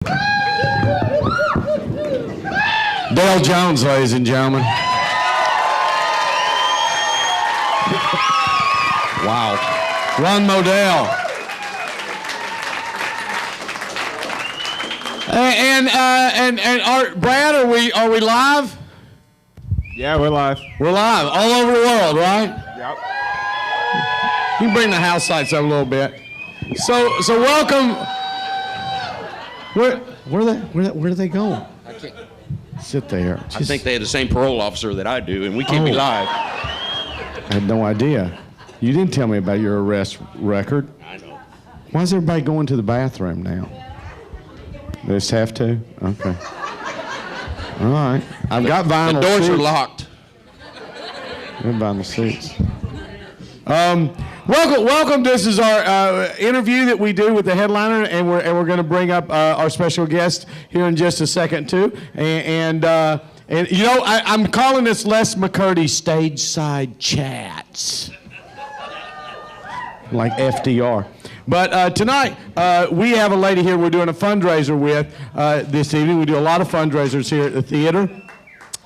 Dale Jones, ladies and gentlemen. Wow. Ron Modell. And Art, Brad, are we live? Yeah, we're live. We're live all over the world, right? Yep. You can bring the house lights up a little bit. So welcome. Where do they go? I can't. Sit there. I think they have the same parole officer that I do, and we can't be live. I had no idea. You didn't tell me about your arrest record. I know. Why is everybody going to the bathroom now? They just have to? Okay. All right. I've got vinyl The doors seats. are locked. Got vinyl seats. Welcome. This is our interview that we do with the headliner, and we're going to bring up our special guest here in just a second too. And you know, I'm calling this Les McCurdy Stage Side Chats, like FDR. But tonight we have a lady here we're doing a fundraiser with this evening. We do a lot of fundraisers here at the theater.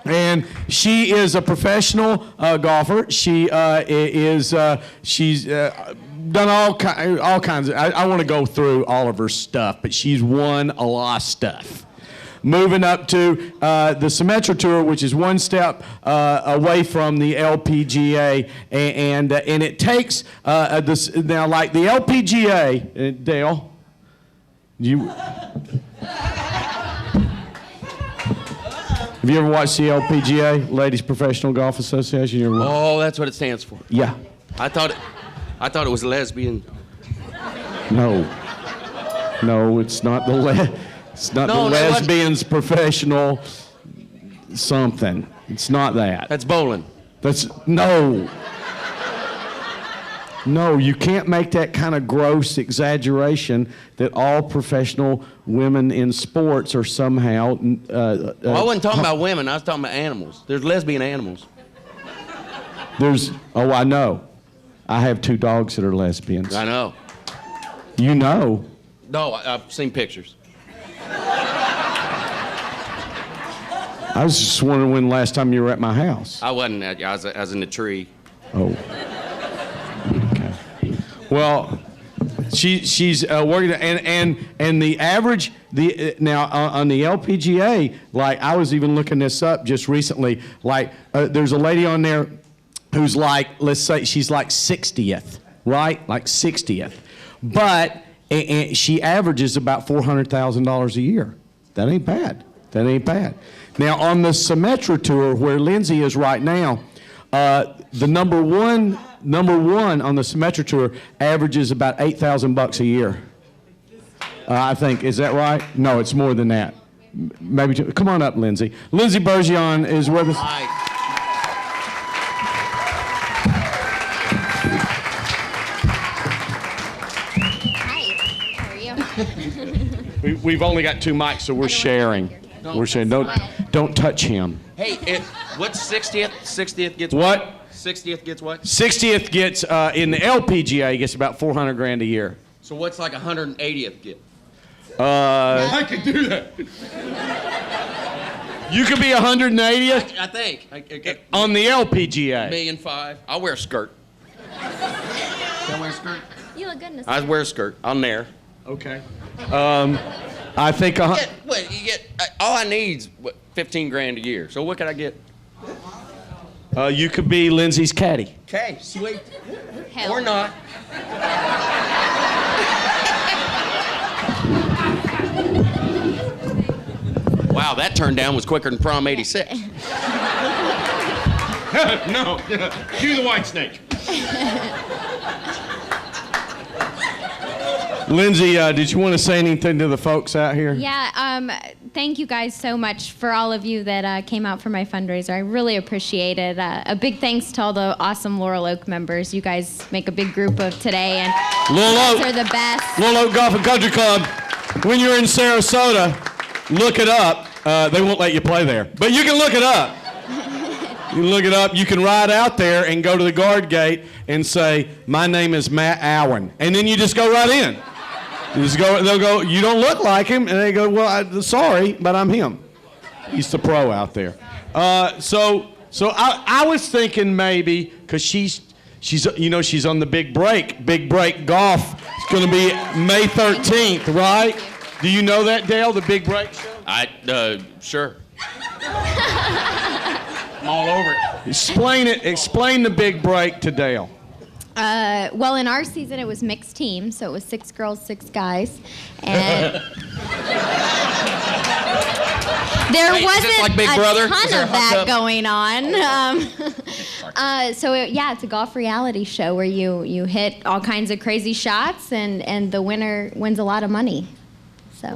And she is a professional golfer. She's done all kinds of. I want to go through all of her stuff, but she's won a lot of stuff. Moving up to the Symetra Tour, which is one step away from the LPGA, and it takes this now, like the LPGA. Dale, you. Have you ever watched the LPGA, Ladies Professional Golf Association? Oh, that's what it stands for. Yeah. I thought it was lesbian. No, it's not it's not the lesbians professional something. It's not that. That's bowling. No, you can't make that kind of gross exaggeration that all professional women in sports are somehow. Well, I wasn't talking about women. I was talking about animals. There's lesbian animals. I know. I have 2 dogs that are lesbians. I know. You know? No, I've seen pictures. I was just wondering when the last time you were at my house. I wasn't. I was in the tree. Oh. Okay. Well, she's working, and the average now on the LPGA, like I was even looking this up just recently. Like there's a lady on there who's like, let's say she's like 60th, right? Like 60th, but and she averages about $400,000 a year. That ain't bad. Now on the Symetra Tour, where Lindsay is right now, the number one on the Symetra Tour averages about $8,000 a year. I think, is that right? No, it's more than that. Maybe. Come on up, Lyndsey. Lyndsey Bergeon is with us. Hi. How are you? We've only got 2 mics, so we're sharing. We're sharing. Don't touch him. Hey, what's 60th? 60th gets what? 60th gets what? 60th gets in the LPGA gets about $400,000 a year. So what's like 180th get? I could do that. You could be 180th. I think. On the LPGA. $1,500,000. I'll wear a skirt. Can I wear a skirt? You look good in this. I wear a skirt. I'm there. Okay. I think You get all I need's $15,000 a year. So what could I get? you could be Lindsay's caddy. Okay, sweet. Hell. Or not. Wow, that turn down was quicker than prom '86. No, do the white snake. Lindsay, did you want to say anything to the folks out here? Yeah, thank you guys so much for all of you that came out for my fundraiser. I really appreciate it. A big thanks to all the awesome Laurel Oak members. You guys make a big group of today, and Laurel you Oak guys are the best. Laurel Oak Golf and Country Club. When you're in Sarasota, look it up. They won't let you play there, but you can look it up. You can look it up. You can ride out there and go to the guard gate and say, "My name is Matt Allen," and then you just go right in. They'll go, you don't look like him. And they go, well, sorry, but I'm him. He's the pro out there. So I was thinking maybe, because she's on the big break golf. It's going to be May 13th, right? Do you know that, Dale, the big break show? Sure. I'm all over it. Explain the big break to Dale. Well, in our season, it was mixed team, so it was 6 girls, 6 guys, and there wasn't like Big a Brother? ton Is there a of hot that tub? going on. It's a golf reality show where you hit all kinds of crazy shots, and the winner wins a lot of money. So.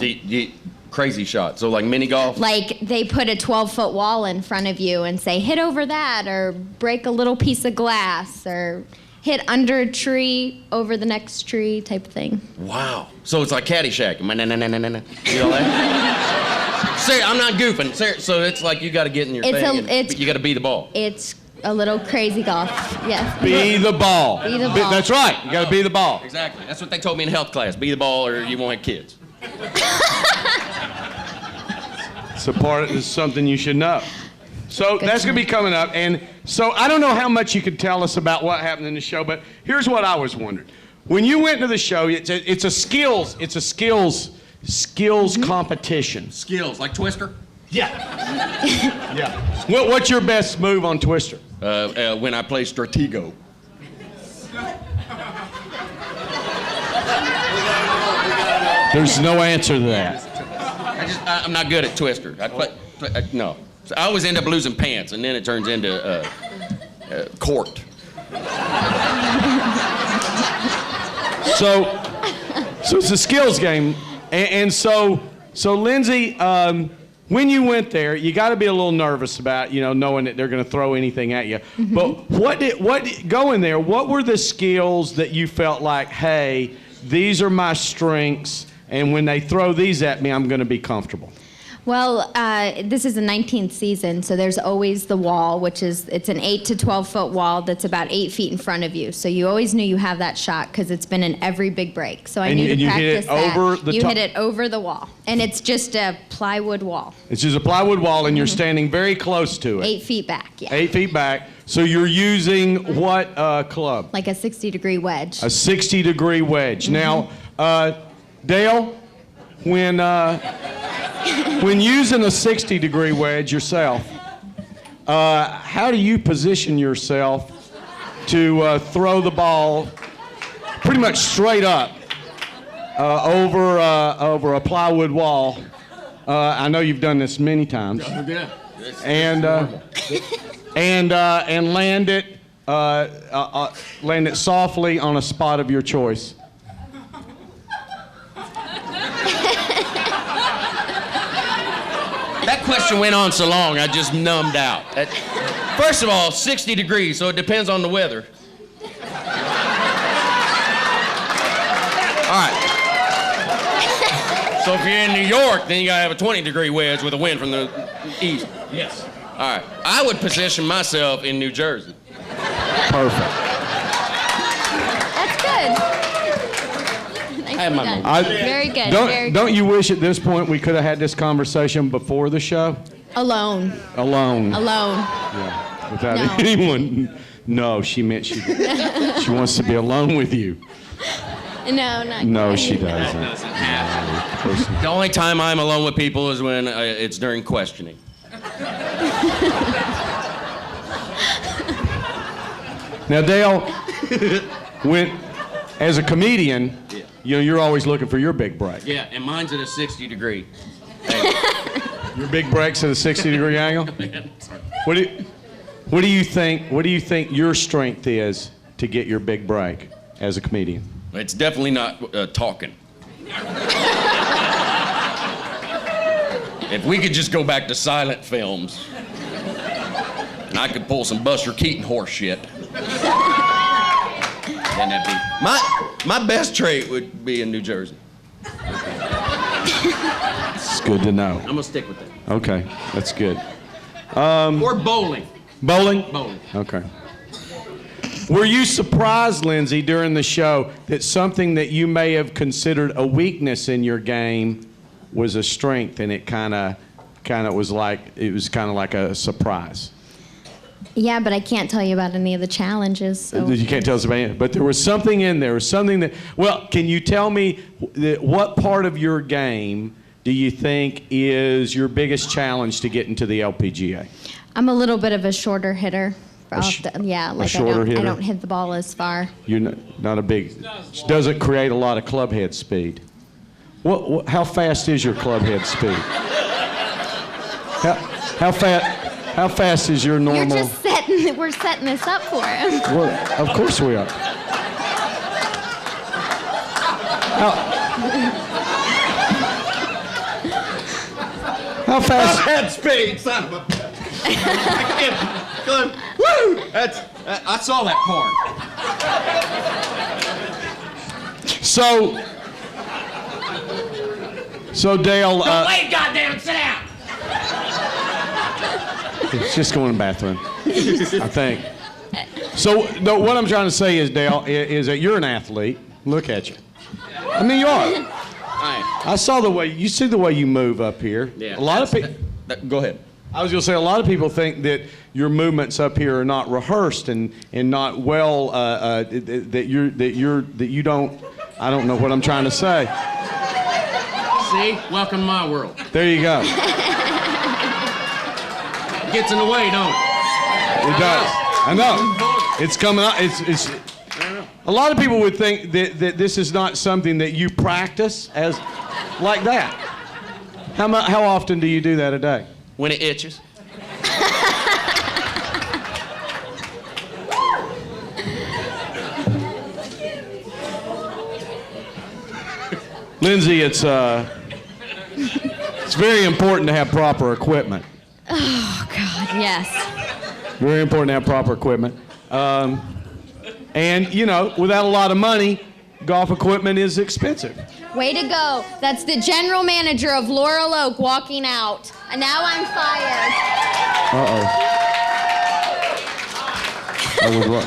Crazy shot. So like mini golf? Like they put a 12-foot wall in front of you and say, hit over that, or break a little piece of glass, or hit under a tree, over the next tree type of thing. Wow. So it's like Caddyshack. You know that? I'm not goofing. So it's like you got to get in your thing. You got to be the ball. It's a little crazy golf, yes. Be the ball. Be the ball. That's right. You got to be the ball. Exactly. That's what they told me in health class. Be the ball or you won't have kids. It's something you should know. So that's going to be coming up. And so I don't know how much you could tell us about what happened in the show, but here's what I was wondering. When you went to the show, it's a skills competition. Skills, like Twister? Yeah. Yeah. What's your best move on Twister? When I play Stratego. There's no answer to that. I'm not good at Twister. No. So I always end up losing pants, and then it turns into court. So it's a skills game, and so Lindsay, when you went there, you got to be a little nervous about knowing that they're going to throw anything at you. Mm-hmm. But going there? What were the skills that you felt like, hey, these are my strengths, and when they throw these at me, I'm going to be comfortable? Well, this is the 19th season, so there's always the wall, it's an 8 to 12-foot wall that's about 8 feet in front of you. So you always knew you have that shot because it's been in every big break. So I knew to practice that. You hit it over the wall, and it's just a plywood wall. It's just a plywood wall, and you're standing very close to it. 8 feet back, yeah. 8 feet back. So you're using what club? Like a 60-degree wedge. A 60-degree wedge. Mm-hmm. Now, Dale, when using a 60-degree wedge yourself, how do you position yourself to throw the ball pretty much straight up over a plywood wall? I know you've done this many times. Yeah. And land it softly on a spot of your choice. That question went on so long, I just numbed out. First of all, 60 degrees, so it depends on the weather. All right. So if you're in New York, then you gotta have a 20-degree wedge with a wind from the east. Yes. All right. I would position myself in New Jersey. Perfect. That's good. Nicely done. Very good. Don't you wish at this point we could have had this conversation before the show? Alone. Yeah. Without anyone. No, she meant she wants to be alone with you. No, not No, quite. she doesn't. The only time I'm alone with people is when it's during questioning. Now, Dale, as a comedian, you're always looking for your big break. Yeah, and mine's at a 60 degree. Your big break's at a 60-degree angle? What do you think your strength is to get your big break as a comedian? It's definitely not talking. If we could just go back to silent films, and I could pull some Buster Keaton horse shit, then that'd be my best trait would be in New Jersey. It's good to know. I'm gonna stick with that. Okay, that's good. Or bowling. Bowling? Bowling. Okay. Were you surprised, Lindsay, during the show that something that you may have considered a weakness in your game was a strength, and it kind of was like a surprise? Yeah, but I can't tell you about any of the challenges. So. You can't tell us about it, but there was something in there, something that. Well, can you tell me what part of your game do you think is your biggest challenge to get into the LPGA? I'm a little bit of a shorter hitter. Hitter? I don't hit the ball as far. You're not a big. Doesn't create a lot of club head speed. How fast is your club head speed? How fast is your normal? You're just we're setting this up for him. Well, of course we are. How fast? Head speed, son of a bitch. I can't. Go on. Woo! I saw that porn. So Dale. Wait, goddammit, sit down! It's just going to the bathroom, I think. So what I'm trying to say is, Dale, is that you're an athlete. Look at you. I mean, you are. I saw the way you move up here. Yeah. A lot of people. Go ahead. I was going to say a lot of people think that your movements up here are not rehearsed and not well. That you don't. I don't know what I'm trying to say. See? Welcome to my world. There you go. Gets in the way, don't it? It does. I know. It's coming up. It's. A lot of people would think that this is not something that you practice as like that. How often do you do that a day? When it itches. Lindsay, it's very important to have proper equipment. Oh God, yes. Very important to have proper equipment. And, without a lot of money, golf equipment is expensive. Way to go. That's the general manager of Laurel Oak walking out. And now I'm fired.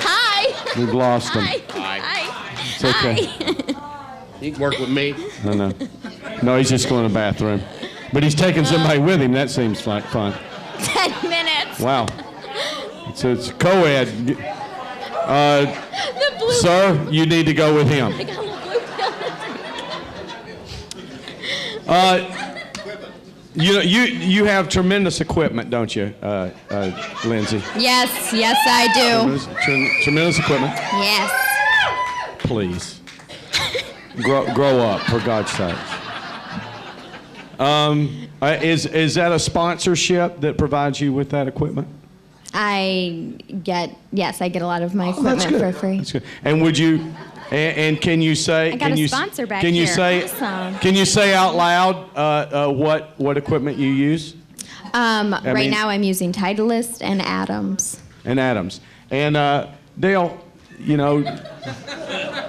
Hi. We've lost him. Hi. It's okay. You can work with me. No. No, he's just going to the bathroom. But he's taking somebody with him. That seems like fun. 10 minutes. Wow. So it's co-ed. The blue. Sir, you need to go with him. I got a little blue pill. You have tremendous equipment, don't you, Lindsay? Yes, I do. Tremendous equipment. Yes. Please. Grow up, for God's sake. Is that a sponsorship that provides you with that equipment? I get a lot of my equipment for free. That's good. And would you, and can you say? I got a sponsor back can you here. Say? Awesome. Can you say out loud what equipment you use? Right now I'm using Titleist and Adams. And Dale,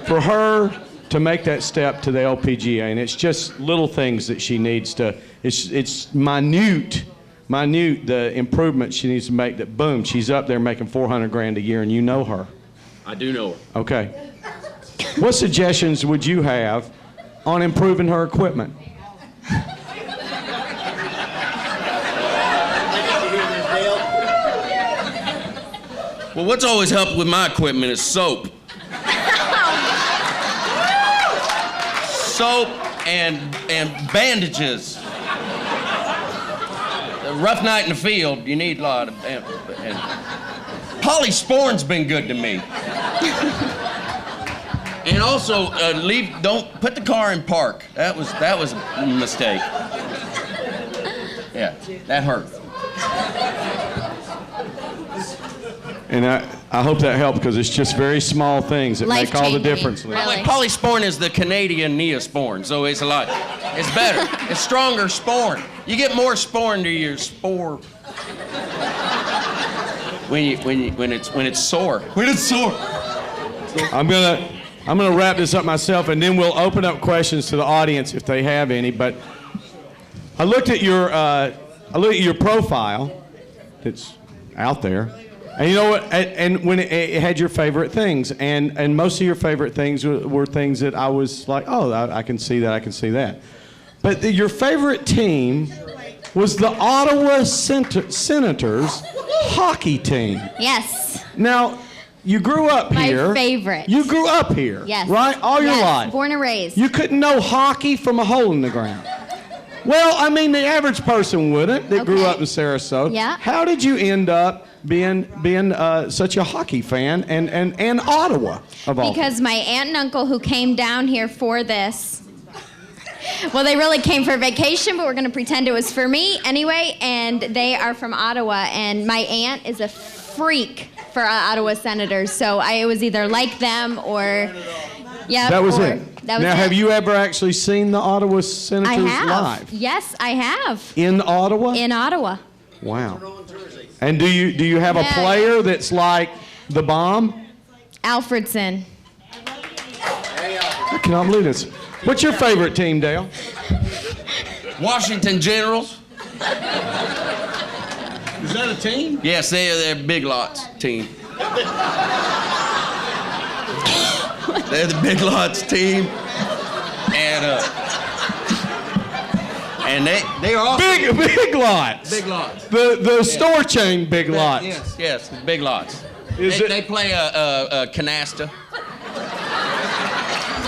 for her to make that step to the LPGA, and it's just little things that she needs to. It's minute the improvement she needs to make. That boom, she's up there making $400,000 a year, and you know her. I do know her. Okay. What suggestions would you have on improving her equipment? Well, what's always helped with my equipment is soap. Soap and bandages. A rough night in the field, you need a lot of. And polysporin's been good to me. And also, don't put the car in park. That was a mistake. Yeah, that hurt. And I hope that helped, because it's just very small things that make all the difference. Really. Like polysporin is the Canadian neosporin, so it's it's better. It's stronger sporn. You get more sporn to your spore when it's sore. When it's sore. I'm gonna wrap this up myself, and then we'll open up questions to the audience if they have any. But I looked at your profile that's out there, And you know what? And when it had your favorite things, and most of your favorite things were things that I was like, oh, I can see that, I can see that. But your favorite team was the Ottawa Senators hockey team. Yes. Now, you grew up here. My favorite. You grew up here. Yes. Right? All your life. Born and raised. You couldn't know hockey from a hole in the ground. Well, I mean, the average person wouldn't that grew up in Sarasota. Yeah. How did you end up being such a hockey fan and Ottawa of all? Because my aunt and uncle who came down here for this, well, they really came for vacation, but we're going to pretend it was for me anyway, and they are from Ottawa, and my aunt is a freak for Ottawa Senators, so I was either like them or... Yeah, that was it. That was now, it. have you ever actually seen the Ottawa Senators I have. live? Yes, I have. In Ottawa? In Ottawa. Wow. And do you have a player that's like the bomb? Alfredson. I cannot believe this. What's your favorite team, Dale? Washington Generals. Is that a team? Yes, they're Big Lots team. They're the Big Lots team, and they are also Big Lots. Big Lots. The store chain Big Lots. Yes, Big Lots. Is They play a canasta.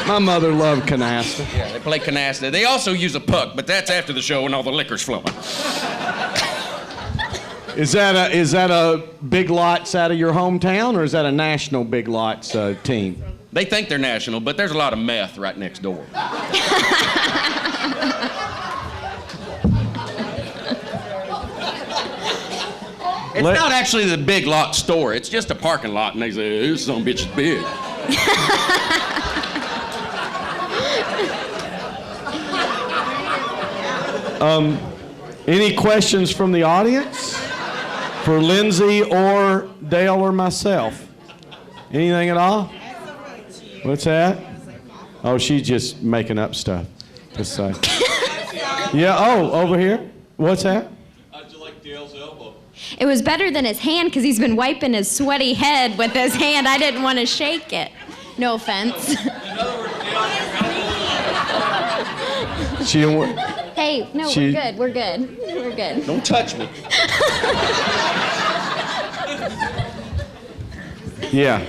My mother loved canasta. Yeah, they play canasta. They also use a puck, but that's after the show when all the liquor's flowing. Is that a Big Lots out of your hometown, or is that a national Big Lots team? They think they're national, but there's a lot of meth right next door. It's not actually the Big Lot store. It's just a parking lot, and they say, this son of a bitch is big. Any questions from the audience for Lindsay or Dale or myself? Anything at all? What's that? Oh, she's just making up stuff to say. Yeah, oh, over here. What's that? How'd you like Dale's elbow? It was better than his hand because he's been wiping his sweaty head with his hand. I didn't want to shake it. No offense. In other words, Dale, She didn't wa- Hey, no, She- we're good. We're good. We're good. Don't touch me. Yeah.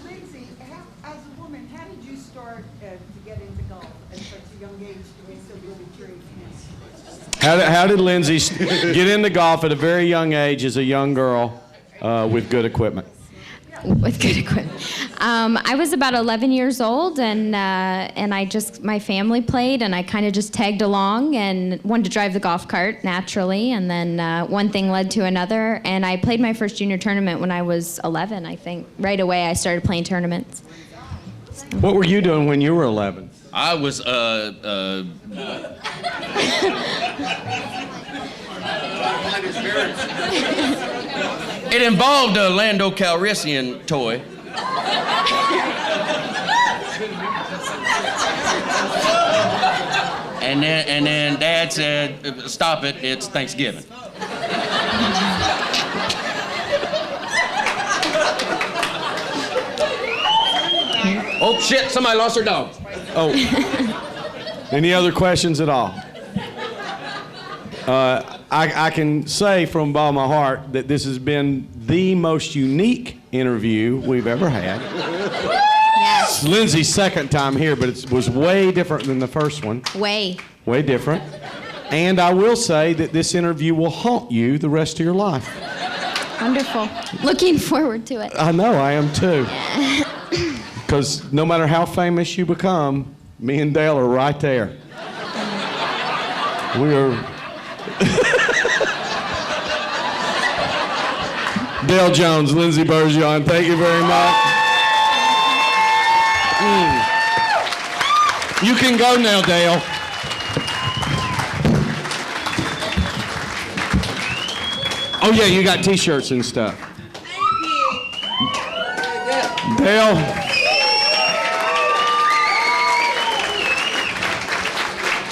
Lindsay, as a woman, how did you start to get into golf at such a young age? Do we still really curious? How did Lindsay get into golf at a very young age as a young girl with good equipment? With good equipment. I was about 11 years old, and my family played, and I kind of just tagged along and wanted to drive the golf cart naturally, and then one thing led to another, and I played my first junior tournament when I was 11, I think. Right away, I started playing tournaments. What were you doing when you were 11? I was, It involved a Lando Calrissian toy. And then Dad said, stop it, it's Thanksgiving. Oh shit, somebody lost their dog. Oh. Any other questions at all? I can say from all my heart that this has been the most unique interview we've ever had. Yes. It's Lindsay's second time here, but it was way different than the first one. Way. Way different. And I will say that this interview will haunt you the rest of your life. Wonderful. Looking forward to it. I know, I am too. Because no matter how famous you become, me and Dale are right there. We are... Dale Jones, Lyndsey Bergeon, thank you very much. You can go now, Dale. Oh yeah, you got t-shirts and stuff. Dale.